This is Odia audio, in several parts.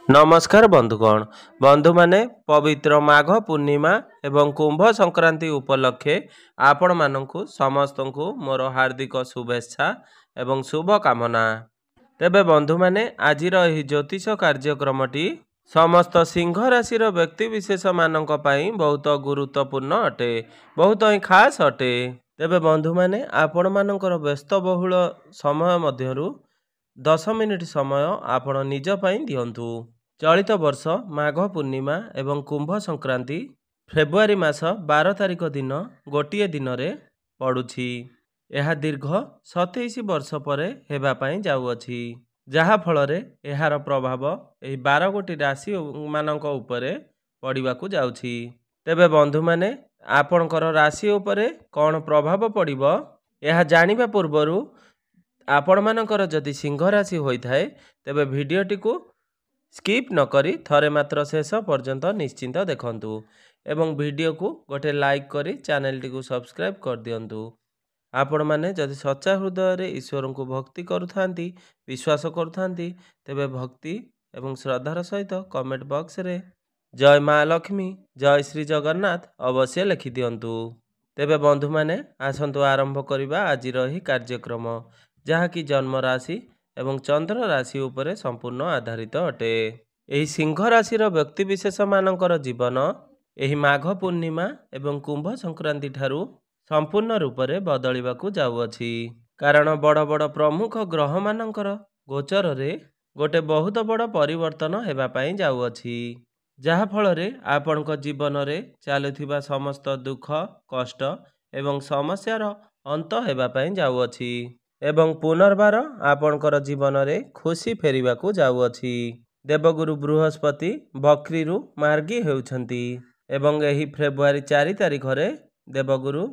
नमस्कार बंधुगण बंधु माने पवित्र माघ पूर्णिमा एवं कुंभ संक्रांति उपलक्षे आपण मानकु समस्त को मोर हार्दिक शुभेच्छा एवं शुभ कामना। तेबे बंधु माने आजिर एही ज्योतिष कार्यक्रमटी समस्त सिंह राशि व्यक्ति विशेष मानक पई बहुत गुरुत्वपूर्ण अटे, बहुत ही खास अटे। तेबे बंधु माने आपण मानकर व्यस्तबहुल समय मध्यरु 10 मिनिट समय आपण निज पई दियंतु। चलित वर्ष माघ पूर्णिमा एवं कुंभ संक्रांति फेब्रुआरी मास 12 तारिख दिन गोटे दिन रे पड़ुछि। यह दीर्घ 27 वर्ष पर हेबा पई जाउअछि, जहा फल रे एहार प्रभाव एही 12 गोटी राशि मानक उपरे पड़िबाकु जाउछि। तेबे बंधु माने आपणकर राशि उपरे कौन प्रभाव पड़िबो यह जानिबा पूर्वरु आपण मानकर जदि सिंह राशि होइथाय तेबे भिडियोटी को स्किप न करी थरे मात्र शेष पर्यंत निश्चिंत देखंतु एवं वीडियो को गोटे लाइक करी चैनल टी को सब्सक्राइब कर दियंतु। आपण माने जदि सच्चा हृदय रे ईश्वर को भक्ति करुथांती विश्वास करुथांती तेबे भक्ति एवं श्रद्धार सहित कमेंट बॉक्स रे जय माँ लक्ष्मी जय श्री जगन्नाथ अवश्य लिखि दियंतु। तेबे बंधु माने आसंतु आरंभ करिबा आजिर ही कार्यक्रम जहा कि जन्म राशि एवं चंद्र राशि उपरे संपूर्ण आधारित अटे। एही सिंह राशि व्यक्ति विशेष मानकर जीवन एही माघ पूर्णिमा एवं कुंभ संक्रांति ठारू संपूर्ण रूप से बदलिबाकु जाउअछि, कारण बड़ बड़ प्रमुख ग्रह मानकर गोचर रे गोटे बहुत बड़ परिवर्तन हेबा पई जाउअछि, जहा फल रे आपनक जीवन रे चालुथिबा समस्त दुख कष्ट एवं समस्यार अंत हेबा पई जाउअछि एवं पुनर्बार आपणकर जीवन रे खुशी फेरिबाकु जाउअछि। देवगुरु बृहस्पति बक्रीरु मार्गी हेउछंती एवं एही फेब्रुआरी 4 तारिख रे देवगुरु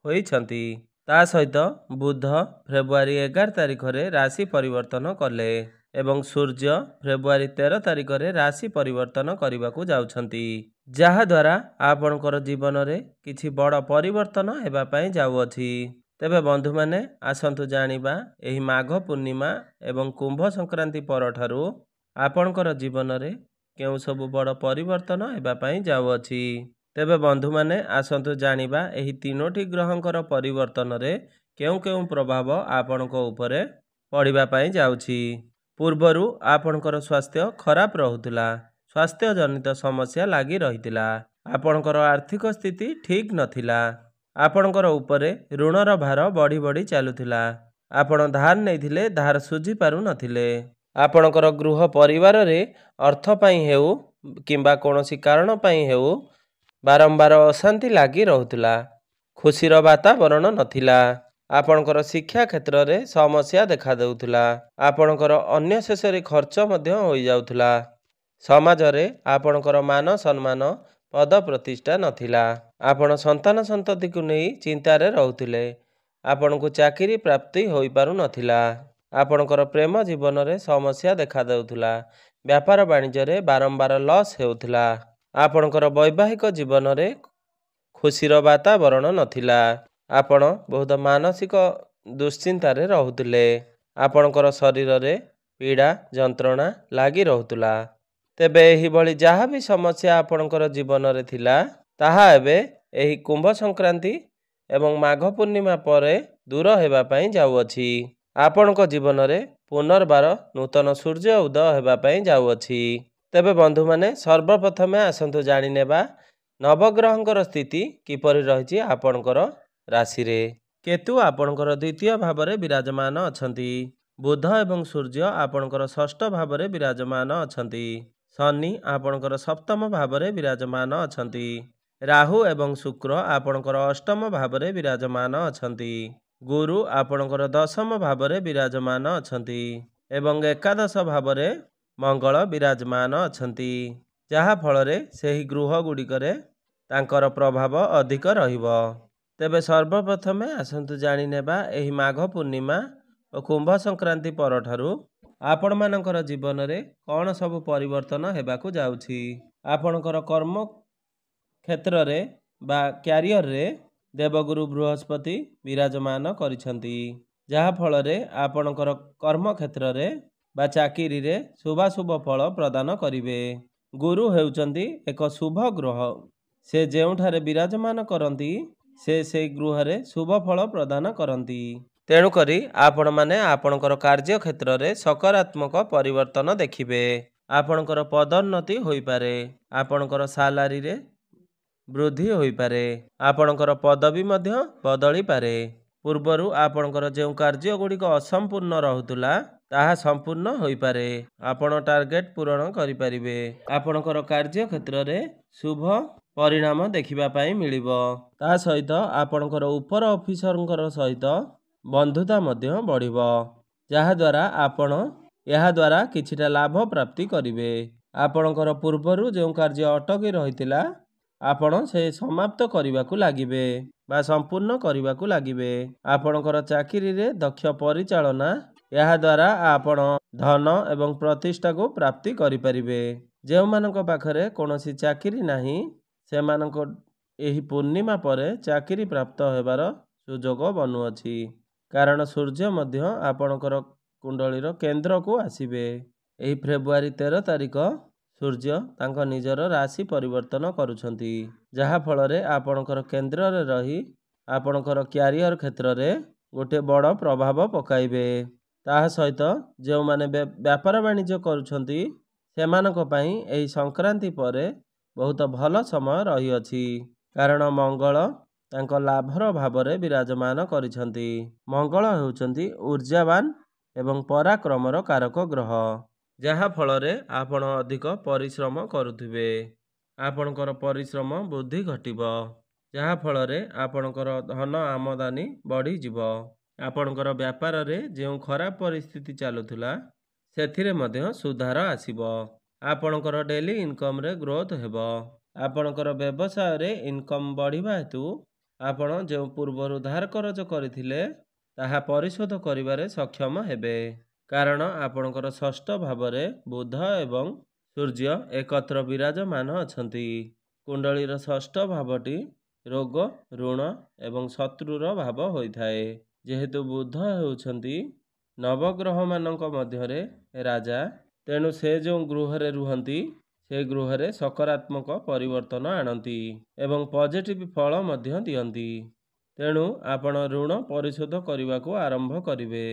होइछंती। ता सहित बुध फेब्रुआरी 11 तारिख रे राशि परिवर्तन कले एवं सूर्य फेब्रुआरी 13 तारिख रे राशि परिवर्तन करिबाकु जाउछंती, जहा द्वारा आपणकर जीवन रे किछि बड़ परिवर्तन हेबा पई जाउअछि। तेबे बंधु माने आसंतु जानिबा एही माघ पूर्णिमा एवं कुंभ संक्रांति परठारू आपणकर जीवन रे केउ सब बड़ परिवर्तन हेबा पई जाउअछि। तेबे बंधु माने आसंतु जानिबा एही तीनोटी ग्रहंकर परिवर्तन रे केउ केउ प्रभाव आपणक उपरे पड़िबा पई जाउछि। पूर्वरु आपणकर स्वास्थ्य खराब रहुतला, स्वास्थ्य जनित समस्या लागी रहितिला, आपणकर आर्थिक स्थिति ठीक नथिला, आपणकर उपरे ऋणर भार बढ़ी बढ़ी चलुथिला, आपण धार नैथिले धार सुझी पारु नथिले, आपणकर गृह परिवार रे अर्थ पई हेउ किंबा कोनोसी कारण पई हेउ बारंबार अशांति लागी रहुथिला, खुशीर वातावरण नथिला, आपणकर शिक्षा क्षेत्र रे समस्या देखा देउथिला, आपणकर अन्य शेषरे खर्च मध्य होई जाउथिला, समाज रे आपणकर मान सम्मान पद प्रतिष्ठा नथिला, आपण संतान संतति को नहीं चिंता रे रहुथिले, आपण को चाकरी प्राप्ति होई पारु नथिला, आपणकर प्रेम जीवन रे समस्या देखा देउथिला, व्यापार वाणिज्य रे बारंबार लॉस हेउथिला, आपणकर वैवाहिक जीवन रे खुशीर वातावरण नथिला, आपण बहुत मानसिक दुश्चिंता रे रहुथिले, आपणकर शरीर रे पीड़ा जंत्रणा लागी रहुथिला। तेबे एही भली जहा भी समस्या आपणकर जीवन रे थिला ताहा एबे एही कुंभ संक्रांति एवं माघ पूर्णिमा परे दूर हेबा पई जाउअछि। आपणक जीवन रे पुनर्बार नूतन सूर्य उदय हेबा पई जाउअछि। तेबे बंधु माने सर्वप्रथमे आसंतु जानि नेबा नवग्रहंकर स्थिति किपरि रहिछि आपणकर राशि रे। केतु आपणकर द्वितीय भाव रे विराजमान अछंती, बुध एवं सूर्य आपणकर षष्ठ भाव रे विराजमान अछंती, शनि आपणकर सप्तम भाव रे विराजमान अछंती, राहु एवं शुक्र आपणकर अष्टम भाव रे विराजमान अछंती, गुरु आपणकर दशम भाव रे विराजमान अछंती एवं एकादश भाव रे मंगल विराजमान अछंती, जहा फल रे सेही गृह गुडिक रे तांकर प्रभाव अधिक रहिबो। तेबे सर्वप्रथमे आसंतु जानि नेबा एही माघ पूर्णिमा और कुंभ संक्रांति परठारू आपण मानकर जीवन रे कौन सब परिवर्तन हेबाकु जाउछि। आपणकर कर्म क्षेत्र रे बा क्यारियर रे देवगुरु बृहस्पति विराजमान करिछंती, जहा फल रे आपणकर कर्म क्षेत्र रे ବା ଚାକିରିରେ ଶୁଭାଶୁଭ ଫଳ ପ୍ରଦାନ କରିବେ। ଗୁରୁ ହେଉଛନ୍ତି ଏକ ଶୁଭ ଗ୍ରହ। ସେ ଯେଉଁଠାରେ ବିରାଜମାନ କରନ୍ତି ସେ ସେହି ଗୃହରେ ଶୁଭ ଫଳ ପ୍ରଦାନ କରନ୍ତି। ତେଣୁକରି ଆପଣମାନେ ଆପଣଙ୍କର କାର୍ଯ୍ୟକ୍ଷେତ୍ରରେ ସକାରାତ୍ମକ ପରିବର୍ତ୍ତନ ଦେଖିବେ। ଆପଣଙ୍କର ପଦୋନ୍ନତି ହୋଇପାରେ। ଆପଣଙ୍କର ସାଲାରୀରେ ବୃଦ୍ଧି ହୋଇପାରେ। ଆପଣଙ୍କର ପଦବୀ ମଧ୍ୟ ବଦଳିପାରେ। ପୂର୍ବରୁ ଆପଣଙ୍କର ଯେଉଁ କାର୍ଯ୍ୟଗୁଡ଼ିକ ଅସମ୍ପୂର୍ଣ୍ଣ ରହୁଥିଲା ତାହା ସମ୍ପୂର୍ଣ୍ଣ ହୋଇପାରେ। ଆପଣ ଟାର୍ଗେଟ ପୂରଣ କରିପାରିବେ। ଆପଣଙ୍କର କାର୍ଯ୍ୟକ୍ଷେତ୍ରରେ ଶୁଭ ପରିଣାମ ଦେଖିବା ପାଇଁ ମିଳିବ। ତା ସହିତ ଆପଣଙ୍କର ଉପର ଅଫିସରଙ୍କର ସହିତ ବନ୍ଧୁତା ମଧ୍ୟ ବଢ଼ିବ, ଯାହାଦ୍ୱାରା ଆପଣ ଏହାଦ୍ୱାରା କିଛିଟା ଲାଭ ପ୍ରାପ୍ତି କରିବେ। ଆପଣଙ୍କର ପୂର୍ବରୁ ଯେଉଁ କାର୍ଯ୍ୟ ଅଟକି ରହିଥିଲା ଆପଣ ସେ ସମାପ୍ତ କରିବାକୁ ଲାଗିବେ ବା ସମ୍ପୂର୍ଣ୍ଣ କରିବାକୁ ଲାଗିବେ। ଆପଣଙ୍କର ଚାକିରିରେ ଦକ୍ଷ ପରିଚାଳନା, ଏହାଦ୍ୱାରା ଆପଣ ଧନ ଏବଂ ପ୍ରତିଷ୍ଠାକୁ ପ୍ରାପ୍ତି କରିପାରିବେ। ଯେଉଁମାନଙ୍କ ପାଖରେ କୌଣସି ଚାକିରି ନାହିଁ ସେମାନଙ୍କ ଏହି ପୂର୍ଣ୍ଣିମା ପରେ ଚାକିରି ପ୍ରାପ୍ତ ହେବାର ସୁଯୋଗ ବନୁଅଛି। କାରଣ ସୂର୍ଯ୍ୟ ମଧ୍ୟ ଆପଣଙ୍କର କୁଣ୍ଡଳୀର କେନ୍ଦ୍ରକୁ ଆସିବେ। ଏହି ଫେବୃଆରୀ 13 ତାରିଖ ସୂର୍ଯ୍ୟ ତାଙ୍କ ନିଜର ରାଶି ପରିବର୍ତ୍ତନ କରୁଛନ୍ତି, ଯାହାଫଳରେ ଆପଣଙ୍କର କେନ୍ଦ୍ରରେ ରହି ଆପଣଙ୍କର କ୍ୟାରିୟର କ୍ଷେତ୍ରରେ ଗୋଟିଏ ବଡ଼ ପ୍ରଭାବ ପକାଇବେ। ତାହା ସହିତ ଯେଉଁମାନେ ବ୍ୟାପାର ବାଣିଜ୍ୟ କରୁଛନ୍ତି ସେମାନଙ୍କ ପାଇଁ ଏହି ସଂକ୍ରାନ୍ତି ପରେ ବହୁତ ଭଲ ସମୟ ରହିଅଛି। କାରଣ ମଙ୍ଗଳ ତାଙ୍କ ଲାଭର ଭାବରେ ବିରାଜମାନ କରିଛନ୍ତି। ମଙ୍ଗଳ ହେଉଛନ୍ତି ଊର୍ଜାବାନ ଏବଂ ପରାକ୍ରମର କାରକ ଗ୍ରହ, ଯାହାଫଳରେ ଆପଣ ଅଧିକ ପରିଶ୍ରମ କରୁଥିବେ। ଆପଣଙ୍କର ପରିଶ୍ରମ ବୃଦ୍ଧି ଘଟିବ, ଯାହାଫଳରେ ଆପଣଙ୍କର ଧନ ଆମଦାନୀ ବଢ଼ିଯିବ। ଆପଣଙ୍କର ବ୍ୟାପାରରେ ଯେଉଁ ଖରାପ ପରିସ୍ଥିତି ଚାଲୁଥିଲା ସେଥିରେ ମଧ୍ୟ ସୁଧାର ଆସିବ। ଆପଣଙ୍କର ଡେଲି ଇନକମ୍ରେ ଗ୍ରୋଥ୍ ହେବ। ଆପଣଙ୍କର ବ୍ୟବସାୟରେ ଇନକମ୍ ବଢ଼ିବା ହେତୁ ଆପଣ ଯେଉଁ ପୂର୍ବରୁ ଧାର କରଜ କରିଥିଲେ ତାହା ପରିଶୋଧ କରିବାରେ ସକ୍ଷମ ହେବେ। କାରଣ ଆପଣଙ୍କର ଷଷ୍ଠ ଭାବରେ ବୁଧ ଏବଂ ସୂର୍ଯ୍ୟ ଏକତ୍ର ବିରାଜମାନ ଅଛନ୍ତି। କୁଣ୍ଡଳୀର ଷଷ୍ଠ ଭାବଟି ରୋଗ, ଋଣ ଏବଂ ଶତ୍ରୁର ଭାବ ହୋଇଥାଏ। ଯେହେତୁ ବୁଧ ହେଉଛନ୍ତି ନବଗ୍ରହମାନଙ୍କ ମଧ୍ୟରେ ରାଜା, ତେଣୁ ସେ ଯେଉଁ ଗୃହରେ ରୁହନ୍ତି ସେ ଗୃହରେ ସକାରାତ୍ମକ ପରିବର୍ତ୍ତନ ଆଣନ୍ତି ଏବଂ ପଜିଟିଭ୍ ଫଳ ମଧ୍ୟ ଦିଅନ୍ତି। ତେଣୁ ଆପଣ ଋଣ ପରିଶୋଧ କରିବାକୁ ଆରମ୍ଭ କରିବେ।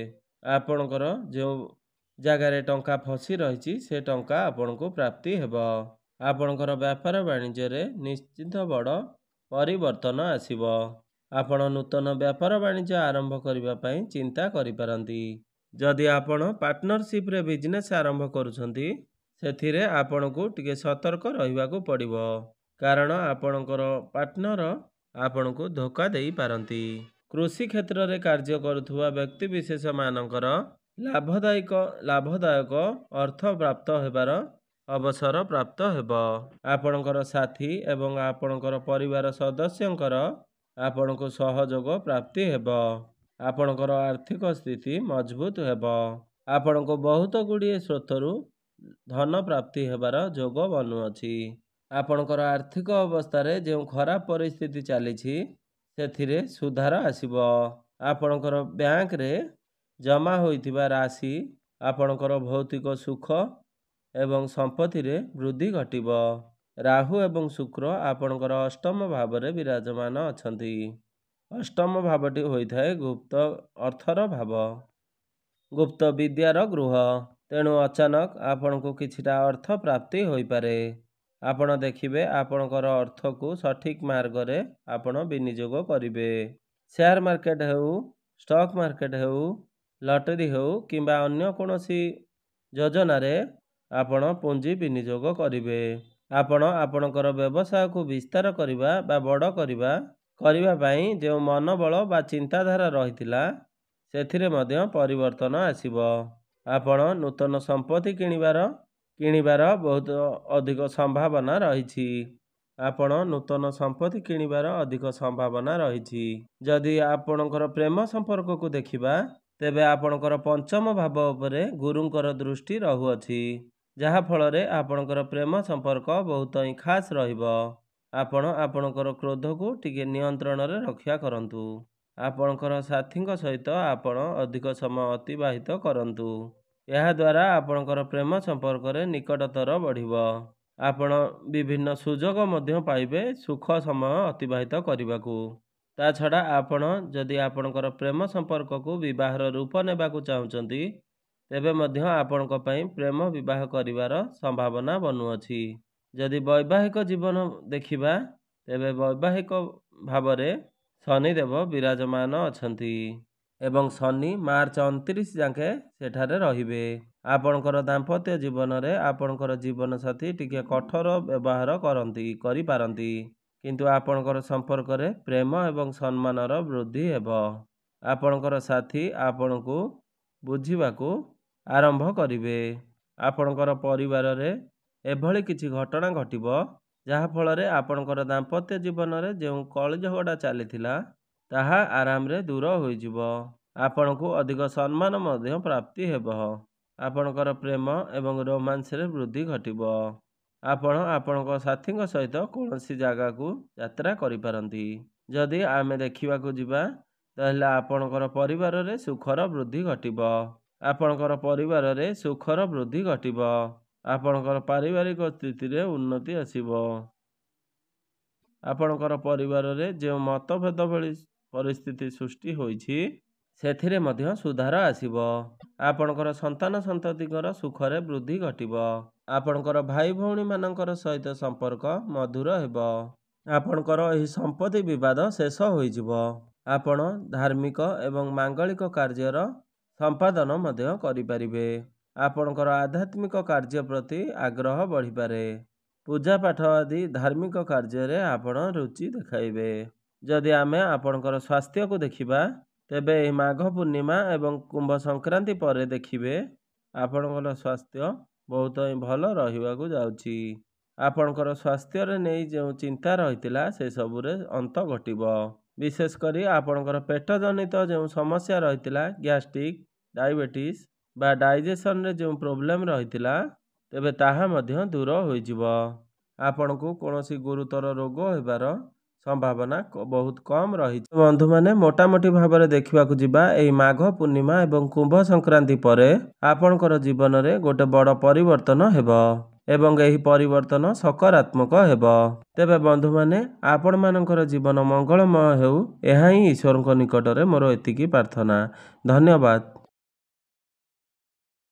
ଆପଣଙ୍କର ଯେଉଁ ଜାଗାରେ ଟଙ୍କା ଫସି ରହିଛି ସେ ଟଙ୍କା ଆପଣଙ୍କୁ ପ୍ରାପ୍ତି ହେବ। ଆପଣଙ୍କର ବ୍ୟାପାର ବାଣିଜ୍ୟରେ ନିଶ୍ଚିତ ବଡ଼ ପରିବର୍ତ୍ତନ ଆସିବ। ଆପଣ ନୂତନ ବ୍ୟାପାର ବାଣିଜ୍ୟ ଆରମ୍ଭ କରିବା ପାଇଁ ଚିନ୍ତା କରିପାରନ୍ତି। ଯଦି ଆପଣ ପାର୍ଟନରସିପ୍ରେ ବିଜନେସ୍ ଆରମ୍ଭ କରୁଛନ୍ତି ସେଥିରେ ଆପଣଙ୍କୁ ଟିକେ ସତର୍କ ରହିବାକୁ ପଡ଼ିବ। କାରଣ ଆପଣଙ୍କର ପାର୍ଟନର ଆପଣଙ୍କୁ ଧୋକା ଦେଇପାରନ୍ତି। କୃଷି କ୍ଷେତ୍ରରେ କାର୍ଯ୍ୟ କରୁଥିବା ବ୍ୟକ୍ତିବିଶେଷମାନଙ୍କର ଲାଭଦାୟକ ଅର୍ଥ ପ୍ରାପ୍ତ ହେବାର ଅବସର ପ୍ରାପ୍ତ ହେବ। ଆପଣଙ୍କର ସାଥୀ ଏବଂ ଆପଣଙ୍କର ପରିବାର ସଦସ୍ୟଙ୍କର ଆପଣଙ୍କୁ ସହଯୋଗ ପ୍ରାପ୍ତି ହେବ। ଆପଣଙ୍କର ଆର୍ଥିକ ସ୍ଥିତି ମଜବୁତ ହେବ। ଆପଣଙ୍କୁ ବହୁତ ଗୁଡ଼ିଏ ସ୍ରୋତରୁ ଧନ ପ୍ରାପ୍ତି ହେବାର ଯୋଗ ବନୁଅଛି। ଆପଣଙ୍କର ଆର୍ଥିକ ଅବସ୍ଥାରେ ଯେଉଁ ଖରାପ ପରିସ୍ଥିତି ଚାଲିଛି ସେଥିରେ ସୁଧାର ଆସିବ। ଆପଣଙ୍କର ବ୍ୟାଙ୍କରେ ଜମା ହୋଇଥିବା ରାଶି ଆପଣଙ୍କର ଭୌତିକ ସୁଖ ଏବଂ ସମ୍ପତ୍ତିରେ ବୃଦ୍ଧି ଘଟିବ। ରାହୁ ଏବଂ ଶୁକ୍ର ଆପଣଙ୍କର ଅଷ୍ଟମ ଭାବରେ ବିରାଜମାନ ଅଛନ୍ତି। ଅଷ୍ଟମ ଭାବଟି ହୋଇଥାଏ ଗୁପ୍ତ ଅର୍ଥର ଭାବ, ଗୁପ୍ତ ବିଦ୍ୟାର ଗୃହ। ତେଣୁ ଅଚାନକ ଆପଣଙ୍କୁ କିଛିଟା ଅର୍ଥ ପ୍ରାପ୍ତି ହୋଇପାରେ। ଆପଣ ଦେଖିବେ ଆପଣଙ୍କର ଅର୍ଥକୁ ସଠିକ୍ ମାର୍ଗରେ ଆପଣ ବିନିଯୋଗ କରିବେ। ସେୟାର ମାର୍କେଟ ହେଉ, ଷ୍ଟକ୍ ମାର୍କେଟ ହେଉ, ଲଟେରୀ ହେଉ କିମ୍ବା ଅନ୍ୟ କୌଣସି ଯୋଜନାରେ ଆପଣ ପୁଞ୍ଜି ବିନିଯୋଗ କରିବେ। ଆପଣ ଆପଣଙ୍କର ବ୍ୟବସାୟକୁ ବିସ୍ତାର କରିବା ବା ବଡ଼ କରିବା ପାଇଁ ଯେଉଁ ମନୋବଳ ବା ଚିନ୍ତାଧାରା ରହିଥିଲା ସେଥିରେ ମଧ୍ୟ ପରିବର୍ତ୍ତନ ଆସିବ। ଆପଣ ନୂତନ ସମ୍ପତ୍ତି କିଣିବାର ବହୁତ ଅଧିକ ସମ୍ଭାବନା ରହିଛି। ଯଦି ଆପଣଙ୍କର ପ୍ରେମ ସମ୍ପର୍କକୁ ଦେଖିବା ତେବେ ଆପଣଙ୍କର ପଞ୍ଚମ ଭାବ ଉପରେ ଗୁରୁଙ୍କର ଦୃଷ୍ଟି ରହୁଅଛି, ଯାହାଫଳରେ ଆପଣଙ୍କର ପ୍ରେମ ସମ୍ପର୍କ ବହୁତ ହିଁ ଖାସ୍ ରହିବ। ଆପଣ ଆପଣଙ୍କର କ୍ରୋଧକୁ ଟିକେ ନିୟନ୍ତ୍ରଣରେ ରକ୍ଷା କରନ୍ତୁ। ଆପଣଙ୍କର ସାଥୀଙ୍କ ସହିତ ଆପଣ ଅଧିକ ସମୟ ଅତିବାହିତ କରନ୍ତୁ। ଏହାଦ୍ୱାରା ଆପଣଙ୍କର ପ୍ରେମ ସମ୍ପର୍କରେ ନିକଟତର ବଢ଼ିବ। ଆପଣ ବିଭିନ୍ନ ସୁଯୋଗ ମଧ୍ୟ ପାଇବେ ସୁଖ ସମୟ ଅତିବାହିତ କରିବାକୁ। ତା ଛଡ଼ା ଆପଣ ଯଦି ଆପଣଙ୍କର ପ୍ରେମ ସମ୍ପର୍କକୁ ବିବାହର ରୂପ ନେବାକୁ ଚାହୁଁଛନ୍ତି, ତେବେ ମଧ୍ୟ ଆପଣଙ୍କ ପାଇଁ ପ୍ରେମ ବିବାହ କରିବାର ସମ୍ଭାବନା ବନୁଅଛି। ଯଦି ବୈବାହିକ ଜୀବନ ଦେଖିବା, ତେବେ ବୈବାହିକ ଭାବରେ ଶନିଦେବ ବିରାଜମାନ ଅଛନ୍ତି ଏବଂ ଶନି ମାର୍ଚ୍ଚ 29 ଯାକେ ସେଠାରେ ରହିବେ। ଆପଣଙ୍କର ଦାମ୍ପତ୍ୟ ଜୀବନରେ ଆପଣଙ୍କର ଜୀବନସାଥୀ ଟିକେ କଠୋର ବ୍ୟବହାର କରିପାରନ୍ତି, କିନ୍ତୁ ଆପଣଙ୍କର ସମ୍ପର୍କରେ ପ୍ରେମ ଏବଂ ସମ୍ମାନର ବୃଦ୍ଧି ହେବ। ଆପଣଙ୍କର ସାଥୀ ଆପଣଙ୍କୁ ବୁଝିବାକୁ ଆରମ୍ଭ କରିବେ। ଆପଣଙ୍କର ପରିବାରରେ ଏଭଳି କିଛି ଘଟଣା ଘଟିବ, ଯାହାଫଳରେ ଆପଣଙ୍କର ଦାମ୍ପତ୍ୟ ଜୀବନରେ ଯେଉଁ କଳିଝଗଡ଼ା ଚାଲିଥିଲା, ତାହା ଆରାମରେ ଦୂର ହୋଇଯିବ। ଆପଣଙ୍କୁ ଅଧିକ ସମ୍ମାନ ମଧ୍ୟ ପ୍ରାପ୍ତି ହେବ। ଆପଣଙ୍କର ପ୍ରେମ ଏବଂ ରୋମାନ୍ସରେ ବୃଦ୍ଧି ଘଟିବ। ଆପଣ ଆପଣଙ୍କ ସାଥୀଙ୍କ ସହିତ କୌଣସି ଜାଗାକୁ ଯାତ୍ରା କରିପାରନ୍ତି। ଯଦି ଆମେ ଦେଖିବାକୁ ଯିବା, ତାହେଲେ ଆପଣଙ୍କର ପରିବାରରେ ସୁଖର ବୃଦ୍ଧି ଘଟିବ। ଆପଣଙ୍କର ପରିବାରରେ ସୁଖର ବୃଦ୍ଧି ଘଟିବ। ଆପଣଙ୍କର ପାରିବାରିକ ସ୍ଥିତିରେ ଉନ୍ନତି ଆସିବ। ଆପଣଙ୍କର ପରିବାରରେ ଯେଉଁ ମତଭେଦ ଭଳି ପରିସ୍ଥିତି ସୃଷ୍ଟି ହୋଇଛି, ସେଥିରେ ମଧ୍ୟ ସୁଧାର ଆସିବ। ଆପଣଙ୍କର ସନ୍ତାନ ସନ୍ତତିଙ୍କର ସୁଖରେ ବୃଦ୍ଧି ଘଟିବ। ଆପଣଙ୍କର ଭାଇ ଭଉଣୀମାନଙ୍କର ସହିତ ସମ୍ପର୍କ ମଧୁର ହେବ। ଆପଣଙ୍କର ଏହି ସମ୍ପତ୍ତି ବିବାଦ ଶେଷ ହୋଇଯିବ। ଆପଣ ଧାର୍ମିକ ଏବଂ ମାଙ୍ଗଳିକ କାର୍ଯ୍ୟର ସମ୍ପାଦନ ମଧ୍ୟ କରିପାରିବେ। ଆପଣଙ୍କର ଆଧ୍ୟାତ୍ମିକ କାର୍ଯ୍ୟ ପ୍ରତି ଆଗ୍ରହ ବଢ଼ିପାରେ। ପୂଜାପାଠ ଆଦି ଧାର୍ମିକ କାର୍ଯ୍ୟରେ ଆପଣ ରୁଚି ଦେଖାଇବେ। ଯଦି ଆମେ ଆପଣଙ୍କର ସ୍ୱାସ୍ଥ୍ୟକୁ ଦେଖିବା, ତେବେ ଏହି ମାଘ ପୂର୍ଣ୍ଣିମା ଏବଂ କୁମ୍ଭ ସଂକ୍ରାନ୍ତି ପରେ ଦେଖିବେ ଆପଣଙ୍କର ସ୍ୱାସ୍ଥ୍ୟ ବହୁତ ଭଲ ରହିବାକୁ ଯାଉଛି। ଆପଣଙ୍କର ସ୍ୱାସ୍ଥ୍ୟରେ ନେଇ ଯେଉଁ ଚିନ୍ତା ରହିଥିଲା, ସେସବୁରେ ଅନ୍ତ ଘଟିବ। ବିଶେଷ କରି ଆପଣଙ୍କର ପେଟ ଜନିତ ଯେଉଁ ସମସ୍ୟା ରହିଥିଲା, ଗ୍ୟାଷ୍ଟ୍ରିକ୍, ଡାଇବେଟିସ୍ ବା ଡାଇଜେସନରେ ଯେଉଁ ପ୍ରୋବ୍ଲେମ୍ ରହିଥିଲା, ତେବେ ତାହା ମଧ୍ୟ ଦୂର ହୋଇଯିବ। ଆପଣଙ୍କୁ କୌଣସି ଗୁରୁତର ରୋଗ ହେବାର ସମ୍ଭାବନା ବହୁତ କମ୍ ରହିଛି। ବନ୍ଧୁମାନେ, ମୋଟାମୋଟି ଭାବରେ ଦେଖିବାକୁ ଯିବା, ଏହି ମାଘ ପୂର୍ଣ୍ଣିମା ଏବଂ କୁମ୍ଭ ସଂକ୍ରାନ୍ତି ପରେ ଆପଣଙ୍କର ଜୀବନରେ ଗୋଟେ ବଡ଼ ପରିବର୍ତ୍ତନ ହେବ ଏବଂ ଏହି ପରିବର୍ତ୍ତନ ସକାରାତ୍ମକ ହେବ। ତେବେ ବନ୍ଧୁମାନେ, ଆପଣମାନଙ୍କର ଜୀବନ ମଙ୍ଗଳମୟ ହେଉ, ଏହା ହିଁ ଈଶ୍ୱରଙ୍କ ନିକଟରେ ମୋର ଏତିକି ପ୍ରାର୍ଥନା। ଧନ୍ୟବାଦ।